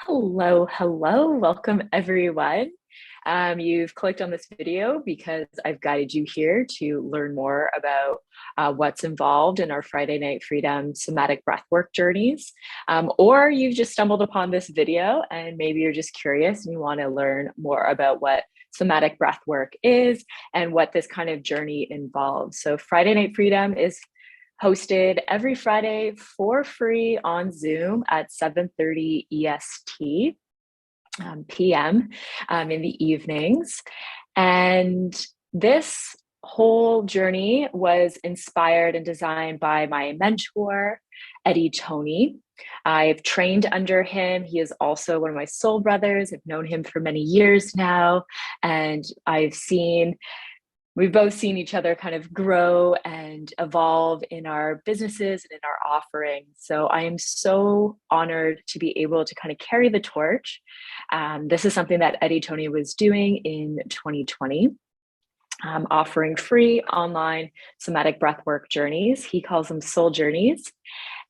Hello, hello. Welcome, everyone. You've clicked on this video because I've guided you here to learn more about what's involved in our Friday Night Freedom somatic breathwork journeys. Or you've just stumbled upon this video and maybe you're just curious and you want to learn more about what somatic breathwork is and what this kind of journey involves. So, Friday Night Freedom is hosted every Friday for free on Zoom at 7:30 EST PM in the evenings. And this whole journey was inspired and designed by my mentor, Eddie Tony. I've trained under him. He is also one of my soul brothers. I've known him for many years now, and we've both seen each other kind of grow and evolve in our businesses and in our offerings. So I am so honored to be able to kind of carry the torch. This is something that Eddie Tony was doing in 2020, offering free online somatic breathwork journeys. He calls them soul journeys.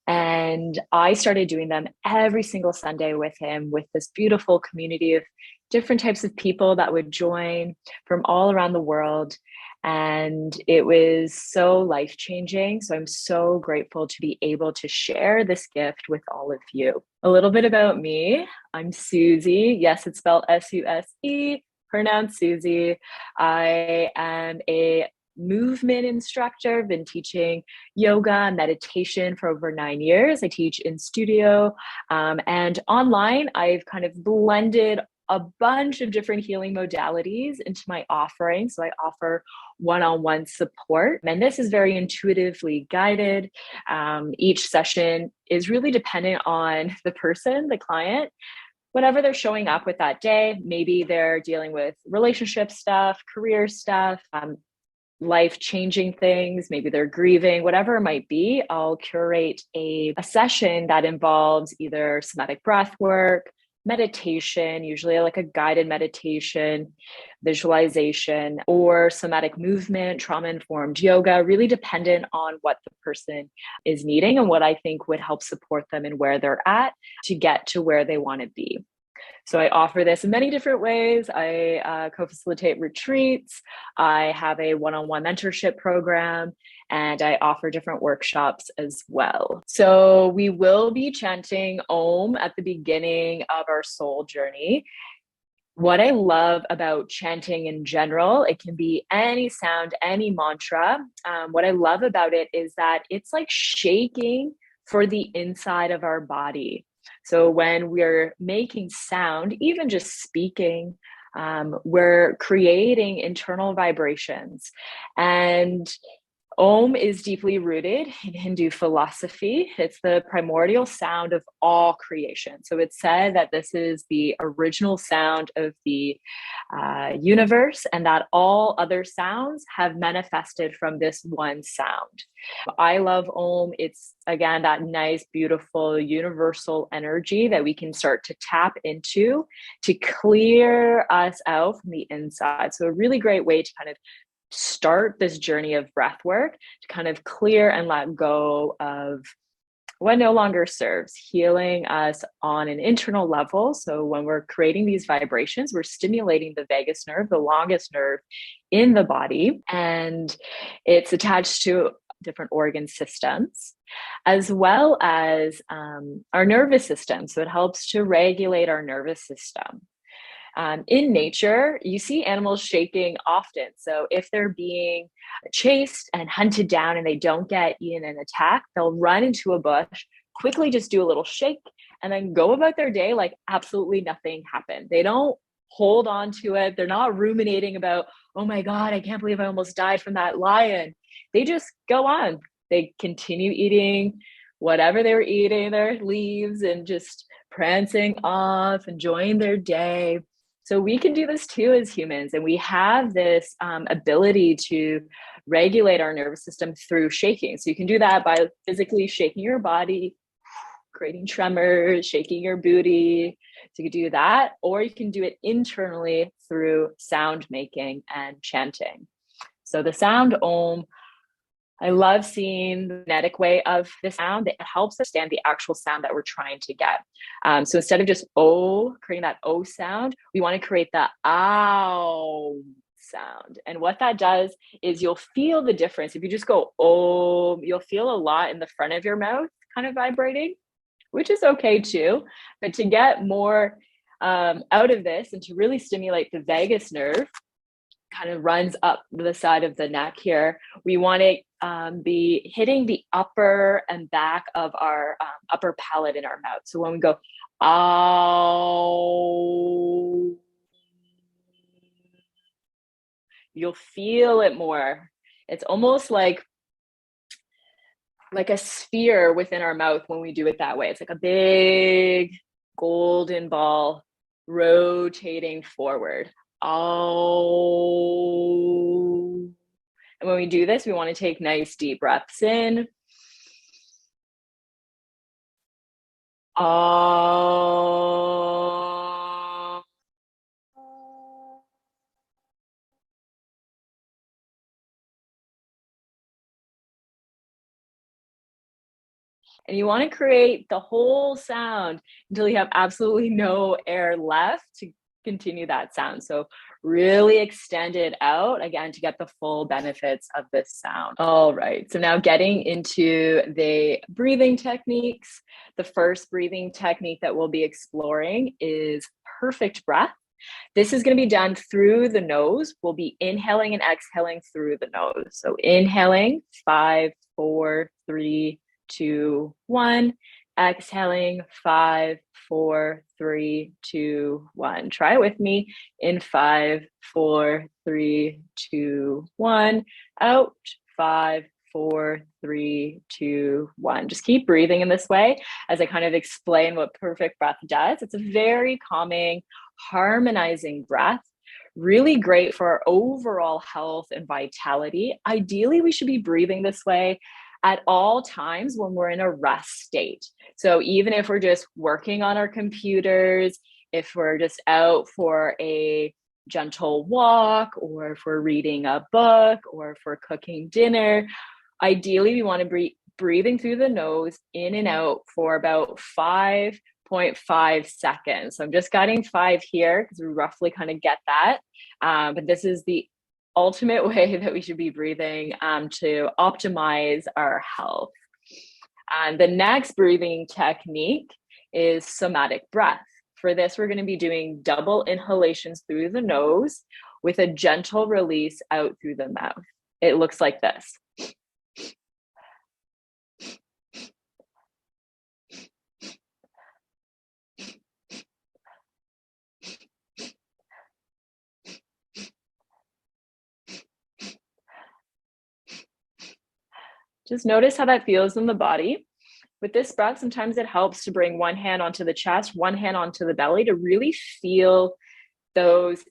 And I started doing them every single Sunday with him, with this beautiful community of different types of people that would join from all around the world. And it was so life-changing. So I'm so grateful to be able to share this gift with all of you. A little bit about me. I'm Susie. Yes, it's spelled Suse, pronounced Susie. I am a movement instructor. I've been teaching yoga and meditation for over 9 years. I teach in studio and online. I've kind of blended a bunch of different healing modalities into my offering. So I offer one-on-one support, and this is very intuitively guided. Each session is really dependent on the person, the client, whatever they're showing up with that day. Maybe they're dealing with relationship stuff, career stuff, life-changing things, maybe they're grieving, whatever it might be. I'll curate a session that involves either somatic breath work, meditation, usually like a guided meditation, visualization, or somatic movement, trauma-informed yoga, really dependent on what the person is needing and what I think would help support them and where they're at to get to where they want to be. So I offer this in many different ways. I co-facilitate retreats. I have a one-on-one mentorship program, and I offer different workshops as well. So we will be chanting Om at the beginning of our soul journey. What I love about chanting in general, it can be any sound, any mantra. What I love about it is that it's like shaking for the inside of our body. So when we're making sound, even just speaking, we're creating internal vibrations. And Om is deeply rooted in Hindu philosophy. It's the primordial sound of all creation. So it's said that this is the original sound of the universe and that all other sounds have manifested from this one sound. I love Om. It's, again, that nice, beautiful, universal energy that we can start to tap into to clear us out from the inside. So a really great way to kind of start this journey of breath work to kind of clear and let go of what no longer serves, healing us on an internal level. So when we're creating these vibrations, we're stimulating the vagus nerve, the longest nerve in the body, and it's attached to different organ systems, as well as our nervous system. So it helps to regulate our nervous system. In nature, you see animals shaking often. So if they're being chased and hunted down and they don't get eaten and attacked, they'll run into a bush, quickly just do a little shake, and then go about their day like absolutely nothing happened. They don't hold on to it. They're not ruminating about, oh my God, I can't believe I almost died from that lion. They just go on. They continue eating whatever they were eating, their leaves, and just prancing off, enjoying their day. So we can do this too as humans, and we have this ability to regulate our nervous system through shaking. So you can do that by physically shaking your body, creating tremors, shaking your booty. So you can do that, or you can do it internally through sound making and chanting. So the sound Om I love seeing the phonetic way of the sound. It helps us understand the actual sound that we're trying to get. So instead of just O, creating that O sound, we want to create the ow sound. And what that does is you'll feel the difference. If you just go oh, you'll feel a lot in the front of your mouth kind of vibrating, which is okay too. But to get more out of this and to really stimulate the vagus nerve, kind of runs up the side of the neck here. We want to be hitting the upper and back of our upper palate in our mouth. So when we go, ow, you'll feel it more. It's almost like a sphere within our mouth when we do it that way. It's like a big golden ball rotating forward. Oh. And when we do this, we want to take nice deep breaths in. Oh. And you want to create the whole sound until you have absolutely no air left to continue that sound. So really extend it out again to get the full benefits of this sound. All right. So now getting into the breathing techniques. The first breathing technique that we'll be exploring is perfect breath. This is going to be done through the nose. We'll be inhaling and exhaling through the nose. So inhaling, 5, 4, 3, 2, 1. Exhaling, 5, 4, 3, 2, 1. Try it with me in 5, 4, 3, 2, 1. Out, 5, 4, 3, 2, 1. Just keep breathing in this way as I kind of explain what perfect breath does. It's a very calming, harmonizing breath. Really great for our overall health and vitality. Ideally, we should be breathing this way at all times when we're in a rest state. So even if we're just working on our computers, if we're just out for a gentle walk, or if we're reading a book, or if we're cooking dinner, ideally we want to be breathing through the nose in and out for about 5.5 seconds. So I'm just guiding 5 here because we roughly kind of get that. But this is the ultimate way that we should be breathing to optimize our health. And the next breathing technique is somatic breath. For this, we're going to be doing double inhalations through the nose with a gentle release out through the mouth. It looks like this. Just notice how that feels in the body. With this breath, sometimes it helps to bring one hand onto the chest, one hand onto the belly to really feel those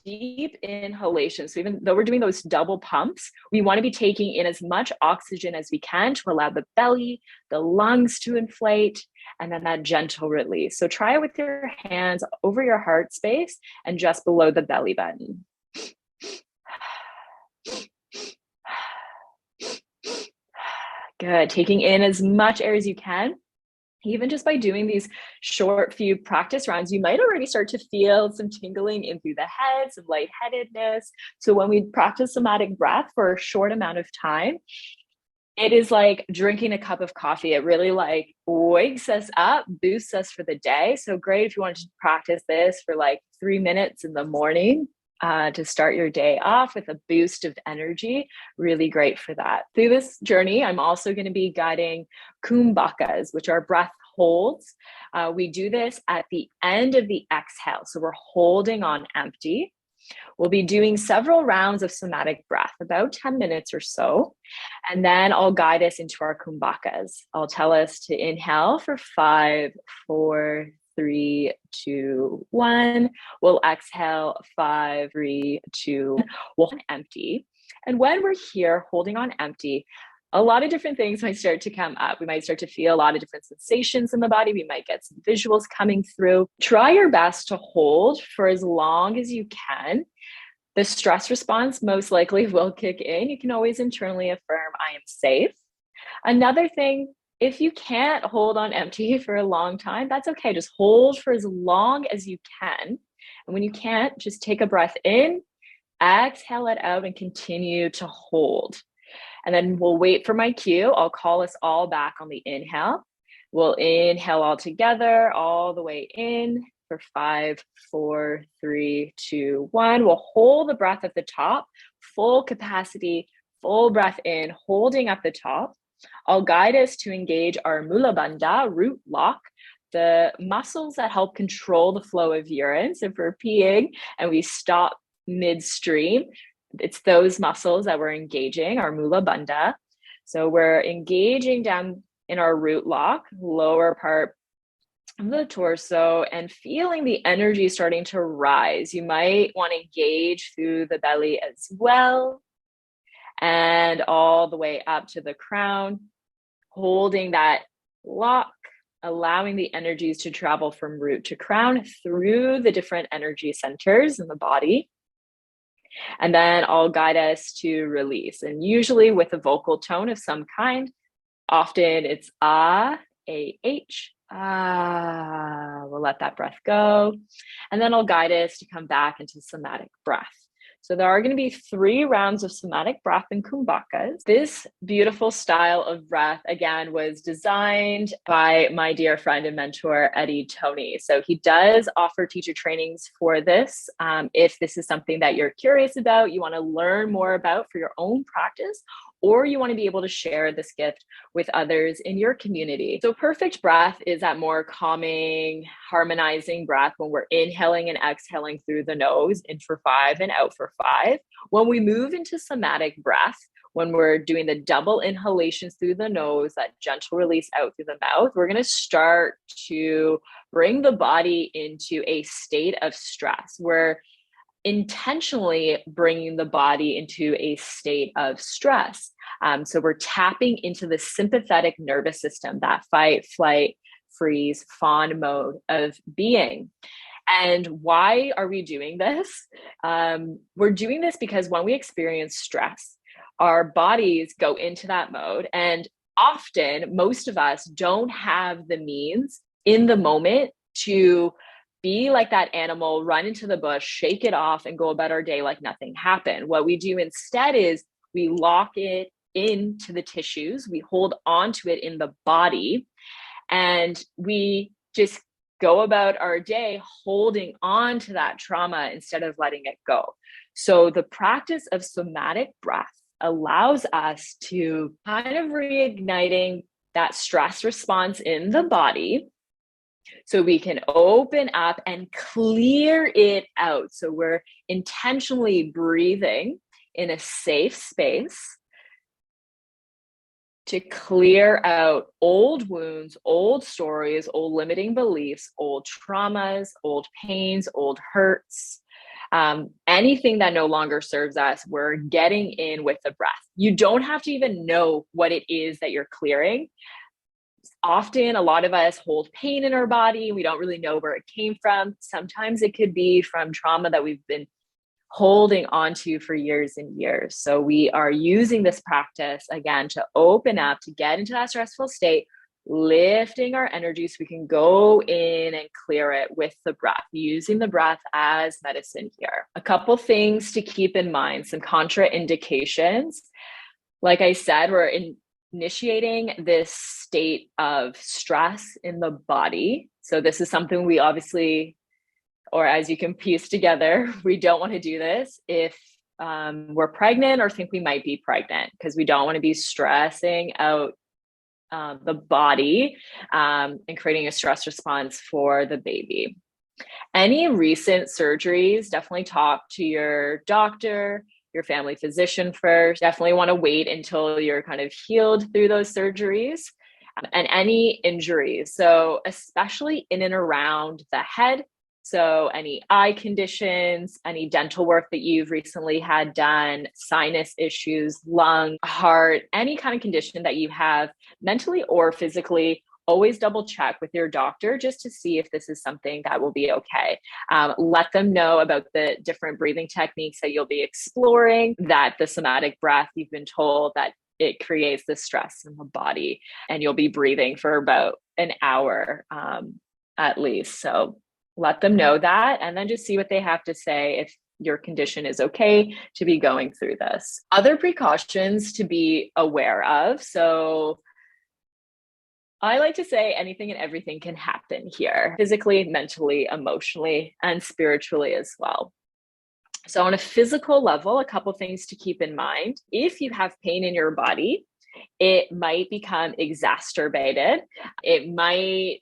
deep inhalations. So even though we're doing those double pumps, we want to be taking in as much oxygen as we can to allow the belly, the lungs to inflate, and then that gentle release. So try it with your hands over your heart space and just below the belly button. Good. Taking in as much air as you can. Even just by doing these short few practice rounds, you might already start to feel some tingling in through the head, some lightheadedness. So when we practice somatic breath for a short amount of time, it is like drinking a cup of coffee. It really like wakes us up, boosts us for the day. So great if you wanted to practice this for like 3 minutes in the morning. To start your day off with a boost of energy. Really great for that. Through this journey, I'm also going to be guiding kumbakas, which are breath holds. We do this at the end of the exhale. So we're holding on empty. We'll be doing several rounds of somatic breath, about 10 minutes or so. And then I'll guide us into our kumbakas. I'll tell us to inhale for 5, 4, 3, 2, 1. We'll exhale 5, 3, 2. We'll empty. And when we're here holding on empty, a lot of different things might start to come up. We might start to feel a lot of different sensations in the body. We might get some visuals coming through. Try your best to hold for as long as you can. The stress response most likely will kick in. You can always internally affirm, I am safe. Another thing, if you can't hold on empty for a long time, that's okay. Just hold for as long as you can. And when you can't, just take a breath in, exhale it out, and continue to hold. And then we'll wait for my cue. I'll call us all back on the inhale. We'll inhale all together, all the way in for 5, 4, 3, 2, 1. We'll hold the breath at the top, full capacity, full breath in, holding at the top. I'll guide us to engage our Mula Bandha, root lock, the muscles that help control the flow of urine. So if we're peeing and we stop midstream, it's those muscles that we're engaging, our Mula Bandha. So we're engaging down in our root lock, lower part of the torso, and feeling the energy starting to rise. You might want to engage through the belly as well, and all the way up to the crown, holding that lock, allowing the energies to travel from root to crown through the different energy centers in the body. And then I'll guide us to release, and usually with a vocal tone of some kind. Often it's A-H, ah. We'll let that breath go. And then I'll guide us to come back into somatic breath. So there are going to be 3 rounds of somatic breath and kumbakas. This beautiful style of breath, again, was designed by my dear friend and mentor, Eddie Tony. So he does offer teacher trainings for this. If this is something that you're curious about, you want to learn more about for your own practice, or you want to be able to share this gift with others in your community. So perfect breath is that more calming, harmonizing breath when we're inhaling and exhaling through the nose, in for 5 and out for 5. When we move into somatic breath, when we're doing the double inhalations through the nose, that gentle release out through the mouth, we're going to start to bring the body into a state of stress. We're intentionally bringing the body into a state of stress. So we're tapping into the sympathetic nervous system, that fight, flight, freeze, fawn mode of being. And why are we doing this? We're doing this because when we experience stress, our bodies go into that mode. And often, most of us don't have the means in the moment to be like that animal, run into the bush, shake it off, and go about our day like nothing happened. What we do instead is we lock it into the tissues, we hold onto it in the body, and we just go about our day holding on to that trauma instead of letting it go. So the practice of somatic breath allows us to kind of reigniting that stress response in the body, so we can open up and clear it out. So we're intentionally breathing in a safe space to clear out old wounds, old stories, old limiting beliefs, old traumas, old pains, old hurts. Anything that no longer serves us, we're getting in with the breath. You don't have to even know what it is that you're clearing. Often, a lot of us hold pain in our body. We don't really know where it came from. Sometimes it could be from trauma that we've been holding onto for years and years. So we are using this practice, again, to open up, to get into that stressful state, lifting our energy so we can go in and clear it with the breath, using the breath as medicine here. A couple things to keep in mind, some contraindications. Like I said, we're initiating this state of stress in the body. So this is something we obviously, or as you can piece together, we don't want to do this if we're pregnant or think we might be pregnant, because we don't want to be stressing out the body and creating a stress response for the baby. Any recent surgeries, definitely talk to your doctor, your family physician first. Definitely want to wait until you're kind of healed through those surgeries. And any injuries, so especially in and around the head. So any eye conditions, any dental work that you've recently had done, sinus issues, lung, heart, any kind of condition that you have mentally or physically, always double check with your doctor just to see if this is something that will be okay. Let them know about the different breathing techniques that you'll be exploring, that the somatic breath, you've been told that it creates the stress in the body, and you'll be breathing for about an hour at least. So let them know that, and then just see what they have to say if your condition is okay to be going through this. Other precautions to be aware of. So I like to say anything and everything can happen here, physically, mentally, emotionally, and spiritually as well. So on a physical level, a couple things to keep in mind. If you have pain in your body, it might become exacerbated. It might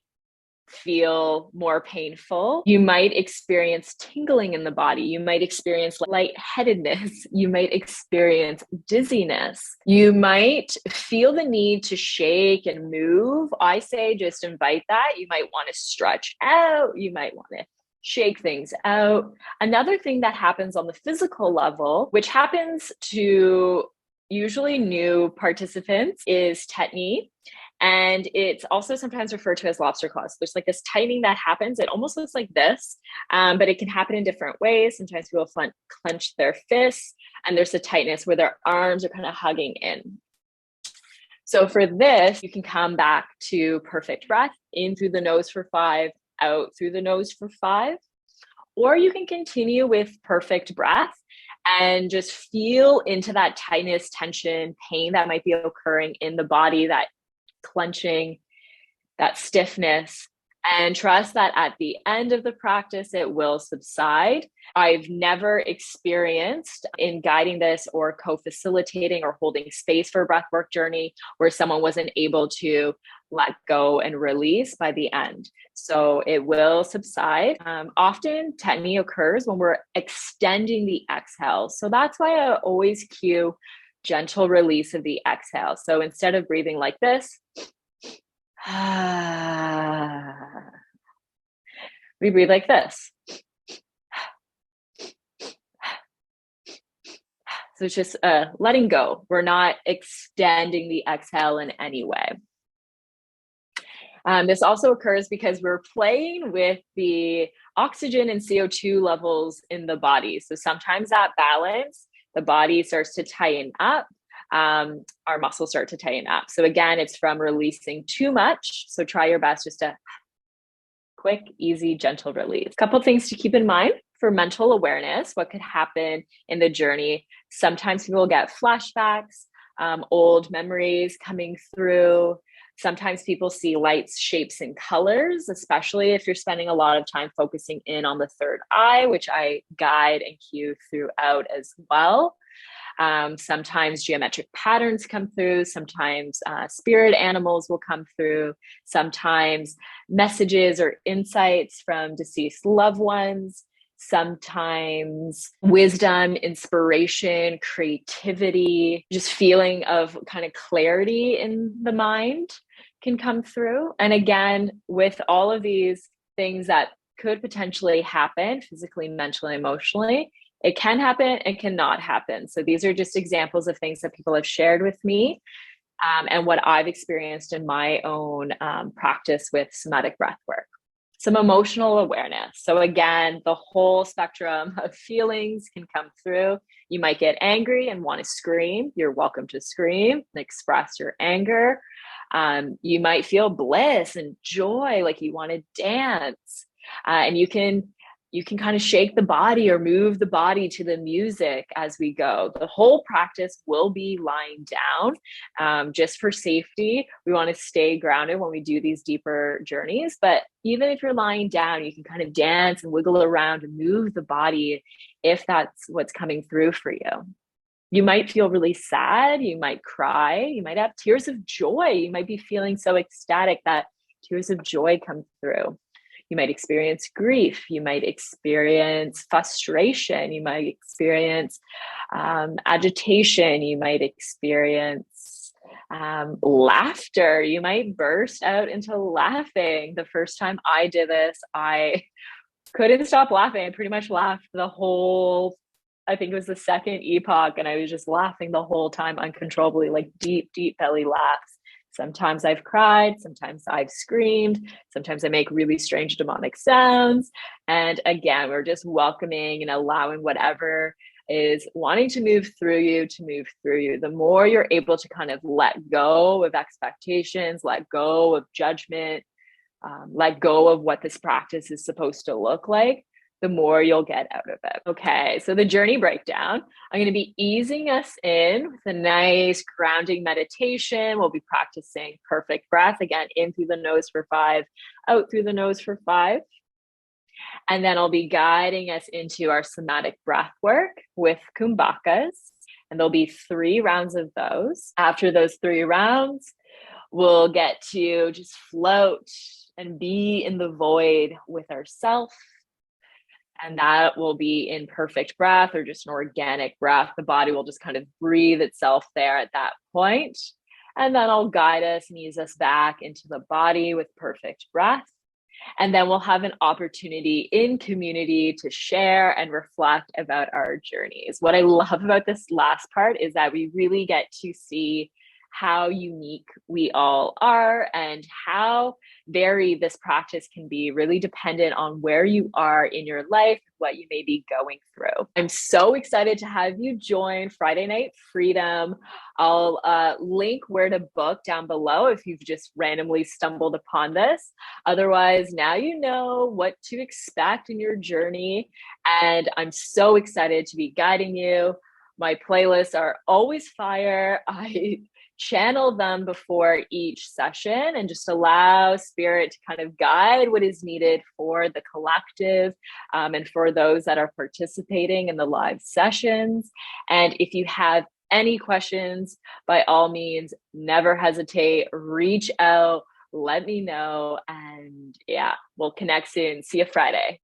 feel more painful. You might experience tingling in the body. You might experience lightheadedness. You might experience dizziness. You might feel the need to shake and move. I say just invite that. You might want to stretch out. You might want to shake things out. Another thing that happens on the physical level, which happens to usually new participants, is tetany. And it's also sometimes referred to as lobster claws. There's like this tightening that happens. It almost looks like this, but it can happen in different ways. Sometimes people clench their fists, and there's a tightness where their arms are kind of hugging in. So for this, you can come back to perfect breath, in through the nose for 5, out through the nose for 5. Or you can continue with perfect breath and just feel into that tightness, tension, pain that might be occurring in the body, that clenching, that stiffness, and trust that at the end of the practice, it will subside. I've never experienced in guiding this or co-facilitating or holding space for a breathwork journey where someone wasn't able to let go and release by the end. So it will subside. Often tetany occurs when we're extending the exhale. So that's why I always cue gentle release of the exhale. So instead of breathing like this, we breathe like this. So it's just letting go. We're not extending the exhale in any way. This also occurs because we're playing with the oxygen and CO2 levels in the body. So sometimes that balance, the body starts to tighten up, our muscles start to tighten up. So again, it's from releasing too much. So try your best just to quick, easy, gentle release. A couple things to keep in mind for mental awareness, what could happen in the journey. Sometimes people get flashbacks, old memories coming through. Sometimes people see lights, shapes, and colors, especially if you're spending a lot of time focusing in on the third eye, which I guide and cue throughout as well. Sometimes geometric patterns come through. Sometimes spirit animals will come through. Sometimes messages or insights from deceased loved ones. Sometimes wisdom, inspiration, creativity, just feeling of kind of clarity in the mind can come through. And again, with all of these things that could potentially happen physically, mentally, emotionally, it can happen, it cannot happen. So these are just examples of things that people have shared with me and what I've experienced in my own practice with somatic breathwork. Some emotional awareness. So again, the whole spectrum of feelings can come through. You might get angry and want to scream. You're welcome to scream and express your anger. You might feel bliss and joy, like you want to dance. And you can kind of shake the body or move the body to the music as we go. The whole practice will be lying down. Just for safety, we want to stay grounded when we do these deeper journeys. But even if you're lying down, you can kind of dance and wiggle around and move the body if that's what's coming through for you. You might feel really sad. You might cry. You might have tears of joy. You might be feeling so ecstatic that tears of joy come through. You might experience grief. You might experience frustration. You might experience agitation. You might experience laughter. You might burst out into laughing. The first time I did this, I couldn't stop laughing. I pretty much laughed the whole, I think it was the second epoch, and I was just laughing the whole time uncontrollably, like deep, deep belly laughs. Sometimes I've cried, sometimes I've screamed, sometimes I make really strange demonic sounds. And again, we're just welcoming and allowing whatever is wanting to move through you to move through you. The more you're able to kind of let go of expectations, let go of judgment, let go of what this practice is supposed to look like, the more you'll get out of it. Okay, so the journey breakdown. I'm going to be easing us in with a nice grounding meditation. We'll be practicing perfect breath, again, in through the nose for 5, out through the nose for 5. And then I'll be guiding us into our somatic breath work with kumbakas. And there'll be 3 rounds of those. After those 3 rounds, we'll get to just float and be in the void with ourself. And that will be in perfect breath or just an organic breath. The body will just kind of breathe itself there at that point. And then I'll guide us and ease us back into the body with perfect breath. And then we'll have an opportunity in community to share and reflect about our journeys. What I love about this last part is that we really get to see how unique we all are and how varied this practice can be, really dependent on where you are in your life, what you may be going through. I'm so excited to have you join Friday Night Freedom. I'll link where to book down below if you've just randomly stumbled upon this. Otherwise, now you know what to expect in your journey. And I'm so excited to be guiding you. My playlists are always fire. I channel them before each session and just allow spirit to kind of guide what is needed for the collective and for those that are participating in the live sessions. And if you have any questions, by all means, never hesitate, reach out, let me know. And yeah, we'll connect soon. See you Friday.